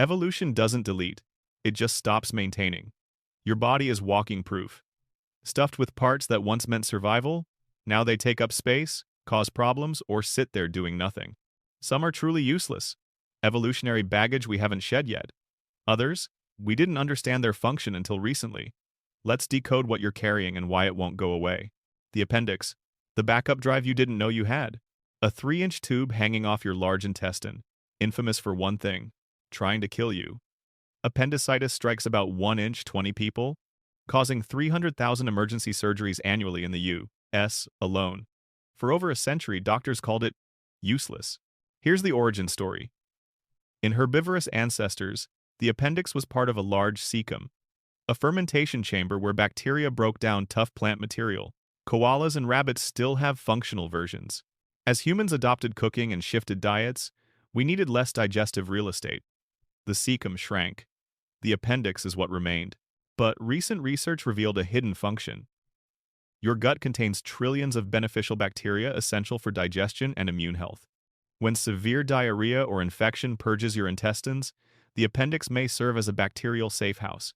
Evolution doesn't delete, it just stops maintaining. Your body is walking proof. Stuffed with parts that once meant survival, now they take up space, cause problems, or sit there doing nothing. Some are truly useless, evolutionary baggage we haven't shed yet. Others, we didn't understand their function until recently. Let's decode what you're carrying and why it won't go away. The appendix, the backup drive you didn't know you had. A 3-inch tube hanging off your large intestine, infamous for one thing: trying to kill you. Appendicitis strikes about 1 inch 20 people, causing 300,000 emergency surgeries annually in the U.S. alone. For over a century, doctors called it useless. Here's the origin story. In herbivorous ancestors, the appendix was part of a large cecum, a fermentation chamber where bacteria broke down tough plant material. Koalas and rabbits still have functional versions. As humans adopted cooking and shifted diets, we needed less digestive real estate. The cecum shrank. The appendix is what remained. But recent research revealed a hidden function. Your gut contains trillions of beneficial bacteria essential for digestion and immune health. When severe diarrhea or infection purges your intestines, the appendix may serve as a bacterial safe house.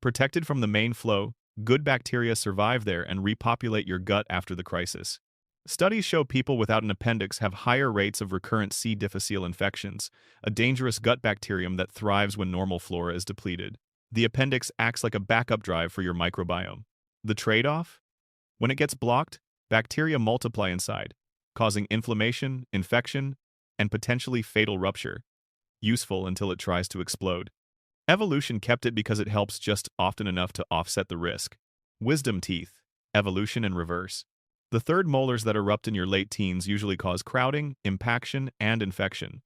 Protected from the main flow, good bacteria survive there and repopulate your gut after the crisis. Studies show people without an appendix have higher rates of recurrent C. difficile infections, a dangerous gut bacterium that thrives when normal flora is depleted. The appendix acts like a backup drive for your microbiome. The trade-off? When it gets blocked, bacteria multiply inside, causing inflammation, infection, and potentially fatal rupture. Useful until it tries to explode. Evolution kept it because it helps just often enough to offset the risk. Wisdom teeth. Evolution in reverse. The third molars that erupt in your late teens usually cause crowding, impaction, and infection.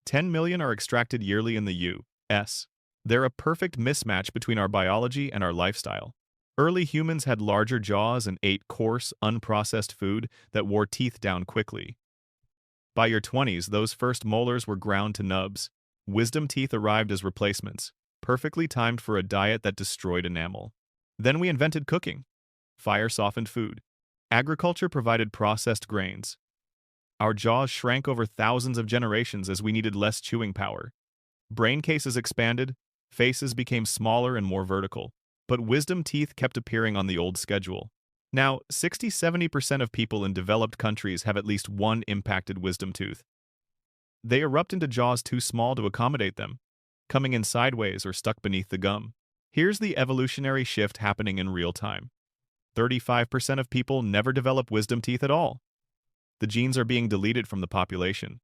10 million are extracted yearly in the U.S. They're a perfect mismatch between our biology and our lifestyle. Early humans had larger jaws and ate coarse, unprocessed food that wore teeth down quickly. By your 20s, those first molars were ground to nubs. Wisdom teeth arrived as replacements, perfectly timed for a diet that destroyed enamel. Then we invented cooking. Fire-softened food. Agriculture provided processed grains. Our jaws shrank over thousands of generations as we needed less chewing power. Brain cases expanded, faces became smaller and more vertical. But wisdom teeth kept appearing on the old schedule. Now, 60–70% of people in developed countries have at least one impacted wisdom tooth. They erupt into jaws too small to accommodate them, coming in sideways or stuck beneath the gum. Here's the evolutionary shift happening in real time. 35% of people never develop wisdom teeth at all. The genes are being deleted from the population.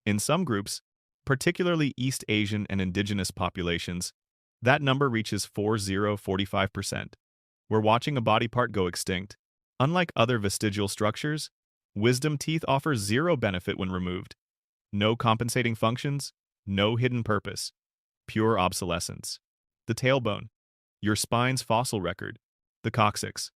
In some groups, particularly East Asian and indigenous populations, that number reaches 45%. We're watching a body part go extinct. Unlike other vestigial structures, wisdom teeth offer zero benefit when removed. No compensating functions, no hidden purpose. Pure obsolescence. The tailbone, your spine's fossil record. The coccyx.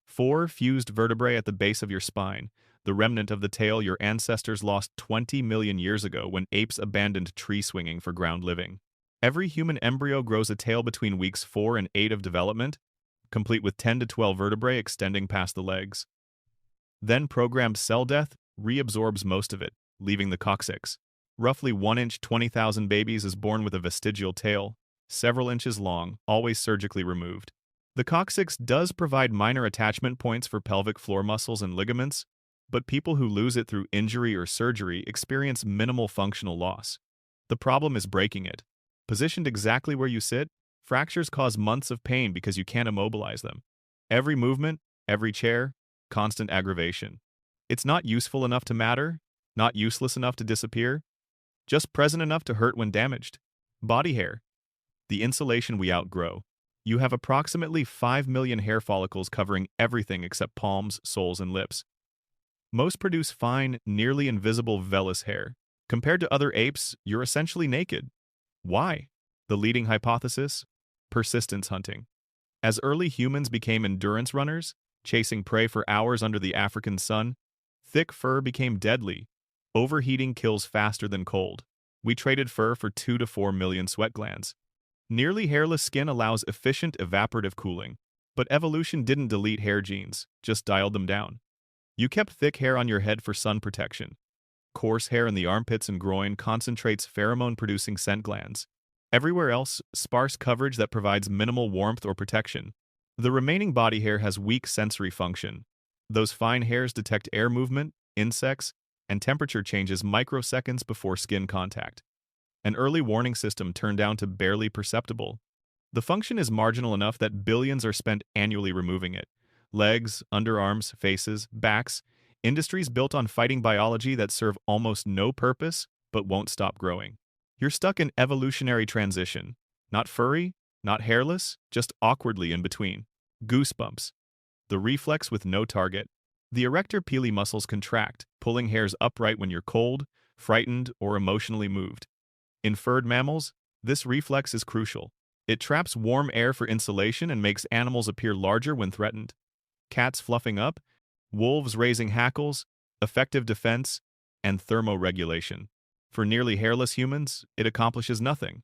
4 fused vertebrae at the base of your spine, the remnant of the tail your ancestors lost 20 million years ago when apes abandoned tree swinging for ground living. Every human embryo grows a tail between weeks 4 and 8 of development, complete with 10 to 12 vertebrae extending past the legs. Then programmed cell death reabsorbs most of it, leaving the coccyx. Roughly 1 inch 20,000 babies is born with a vestigial tail, several inches long, always surgically removed. The coccyx does provide minor attachment points for pelvic floor muscles and ligaments, but people who lose it through injury or surgery experience minimal functional loss. The problem is breaking it. Positioned exactly where you sit, fractures cause months of pain because you can't immobilize them. Every movement, every chair, constant aggravation. It's not useful enough to matter, not useless enough to disappear, just present enough to hurt when damaged. Body hair. The insulation we outgrow. You have approximately 5 million hair follicles covering everything except palms, soles, and lips. Most produce fine, nearly invisible vellus hair. Compared to other apes, you're essentially naked. Why? The leading hypothesis? Persistence hunting. As early humans became endurance runners, chasing prey for hours under the African sun, thick fur became deadly. Overheating kills faster than cold. We traded fur for 2 to 4 million sweat glands. Nearly hairless skin allows efficient evaporative cooling, but evolution didn't delete hair genes, just dialed them down. You kept thick hair on your head for sun protection. coarse hair in the armpits and groin concentrates pheromone-producing scent glands. Everywhere else, sparse coverage that provides minimal warmth or protection. The remaining body hair has weak sensory function. Those fine hairs detect air movement, insects, and temperature changes microseconds before skin contact. An early warning system turned down to barely perceptible. The function is marginal enough that billions are spent annually removing it. Legs, underarms, faces, backs, industries built on fighting biology that serve almost no purpose but won't stop growing. You're stuck in evolutionary transition. Not furry, not hairless, just awkwardly in between. Goosebumps. The reflex with no target. The erector pili muscles contract, pulling hairs upright when you're cold, frightened, or emotionally moved. In furred mammals, this reflex is crucial. It traps warm air for insulation and makes animals appear larger when threatened. Cats fluffing up, wolves raising hackles, effective defense, and thermoregulation. For nearly hairless humans, it accomplishes nothing.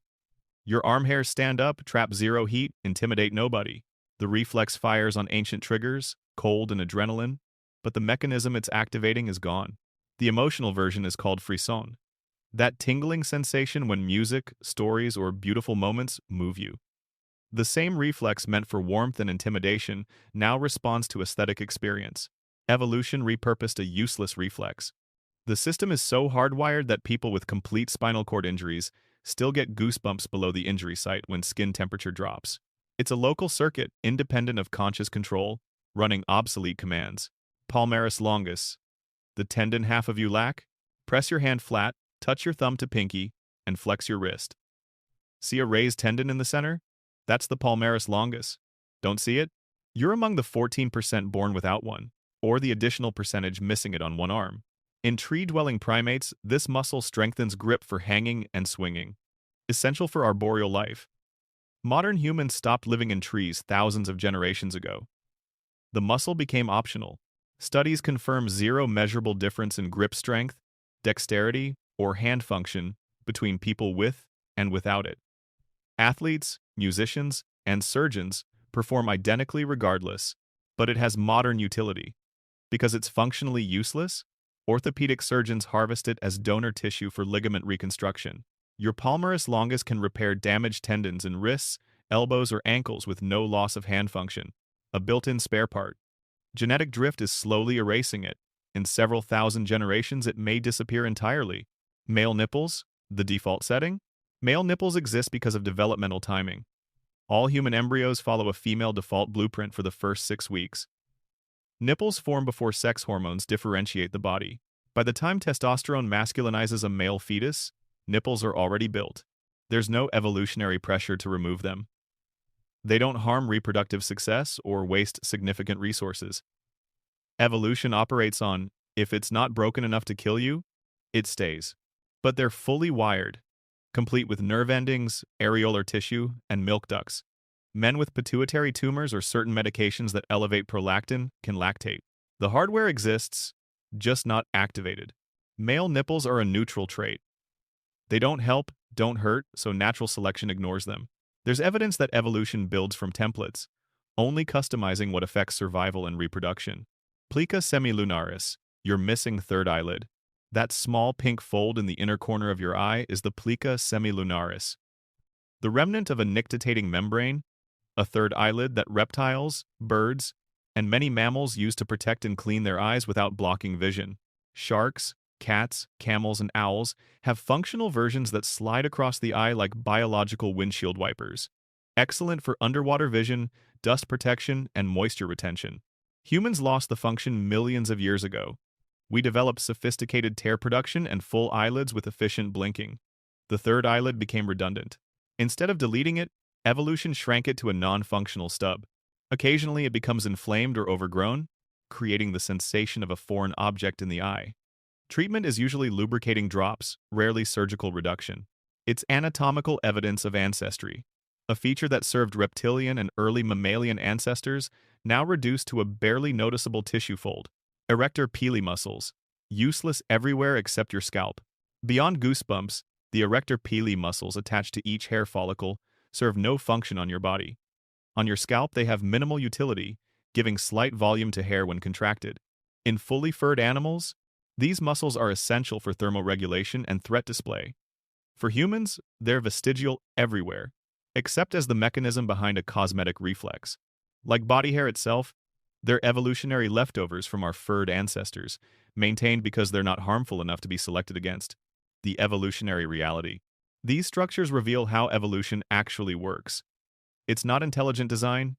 Your arm hairs stand up, trap zero heat, intimidate nobody. The reflex fires on ancient triggers, cold and adrenaline, but the mechanism it's activating is gone. The emotional version is called frisson. That tingling sensation when music, stories, or beautiful moments move you. The same reflex meant for warmth and intimidation now responds to aesthetic experience. Evolution repurposed a useless reflex. The system is so hardwired that people with complete spinal cord injuries still get goosebumps below the injury site when skin temperature drops. It's a local circuit, independent of conscious control, running obsolete commands. Palmaris longus. The tendon half of you lack? Press your hand flat, touch your thumb to pinky, and flex your wrist. See a raised tendon in the center? That's the palmaris longus. Don't see it? You're among the 14% born without one, or the additional percentage missing it on one arm. In tree-dwelling primates, this muscle strengthens grip for hanging and swinging, essential for arboreal life. Modern humans stopped living in trees thousands of generations ago. The muscle became optional. Studies confirm zero measurable difference in grip strength, dexterity, or hand function between people with and without it. Athletes, musicians, and surgeons perform identically regardless, but it has modern utility. Because it's functionally useless, orthopedic surgeons harvest it as donor tissue for ligament reconstruction. Your palmaris longus can repair damaged tendons in wrists, elbows, or ankles with no loss of hand function. A built-in spare part. Genetic drift is slowly erasing it. In several thousand generations, it may disappear entirely. Male nipples, the default setting? Male nipples exist because of developmental timing. All human embryos follow a female default blueprint for the first 6 weeks. Nipples form before sex hormones differentiate the body. By the time testosterone masculinizes a male fetus, nipples are already built. There's no evolutionary pressure to remove them. They don't harm reproductive success or waste significant resources. Evolution operates on, if it's not broken enough to kill you, it stays. But they're fully wired, complete with nerve endings, areolar tissue, and milk ducts. Men with pituitary tumors or certain medications that elevate prolactin can lactate. The hardware exists, just not activated. Male nipples are a neutral trait. They don't help, don't hurt, so natural selection ignores them. There's evidence that evolution builds from templates, only customizing what affects survival and reproduction. Plica semilunaris, your missing third eyelid. That small pink fold in the inner corner of your eye is the plica semilunaris, the remnant of a nictitating membrane, a third eyelid that reptiles, birds, and many mammals use to protect and clean their eyes without blocking vision. Sharks, cats, camels, and owls have functional versions that slide across the eye like biological windshield wipers. Excellent for underwater vision, dust protection, and moisture retention. Humans lost the function millions of years ago. We developed sophisticated tear production and full eyelids with efficient blinking. The third eyelid became redundant. Instead of deleting it, evolution shrank it to a non-functional stub. Occasionally it becomes inflamed or overgrown, creating the sensation of a foreign object in the eye. Treatment is usually lubricating drops, rarely surgical reduction. It's anatomical evidence of ancestry. A feature that served reptilian and early mammalian ancestors, now reduced to a barely noticeable tissue fold. Erector pili muscles, useless everywhere except your scalp. Beyond goosebumps, the erector pili muscles attached to each hair follicle serve no function on your body. On your scalp, they have minimal utility, giving slight volume to hair when contracted. In fully furred animals, These muscles are essential for thermoregulation and threat display. For humans, they're vestigial everywhere, except as the mechanism behind a cosmetic reflex. Like body hair itself, they're evolutionary leftovers from our furred ancestors, maintained because they're not harmful enough to be selected against. The evolutionary reality. These structures reveal how evolution actually works. It's not intelligent design,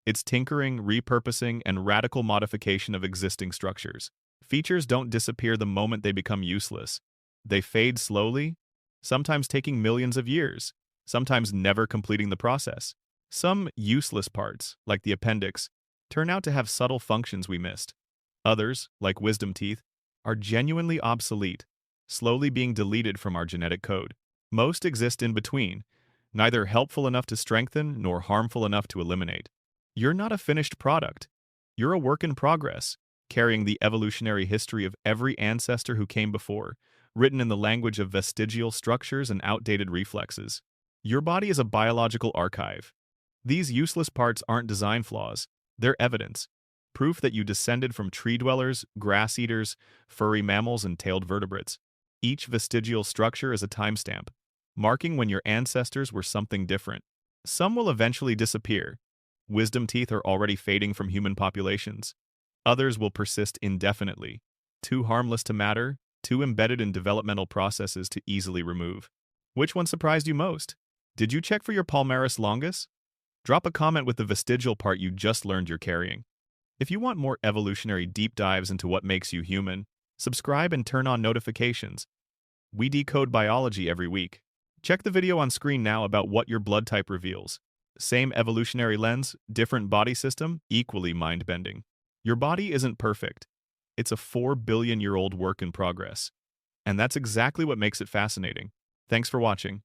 it's tinkering, repurposing, and radical modification of existing structures. Features don't disappear the moment they become useless. They fade slowly, sometimes taking millions of years, sometimes never completing the process. Some useless parts, like the appendix, turn out to have subtle functions we missed. Others, like wisdom teeth, are genuinely obsolete, slowly being deleted from our genetic code. Most exist in between, neither helpful enough to strengthen nor harmful enough to eliminate. You're not a finished product. You're a work in progress, carrying the evolutionary history of every ancestor who came before, written in the language of vestigial structures and outdated reflexes. Your body is a biological archive. These useless parts aren't design flaws, they're evidence. Proof that you descended from tree dwellers, grass eaters, furry mammals, and tailed vertebrates. Each vestigial structure is a timestamp, marking when your ancestors were something different. Some will eventually disappear. Wisdom teeth are already fading from human populations. Others will persist indefinitely, too harmless to matter, too embedded in developmental processes to easily remove. Which one surprised you most? Did you check for your palmaris longus? Drop a comment with the vestigial part you just learned you're carrying. If you want more evolutionary deep dives into what makes you human, subscribe and turn on notifications. We decode biology every week. Check the video on screen now about what your blood type reveals. Same evolutionary lens, different body system, equally mind-bending. Your body isn't perfect. It's a 4 billion-year-old work in progress. And that's exactly what makes it fascinating. Thanks for watching.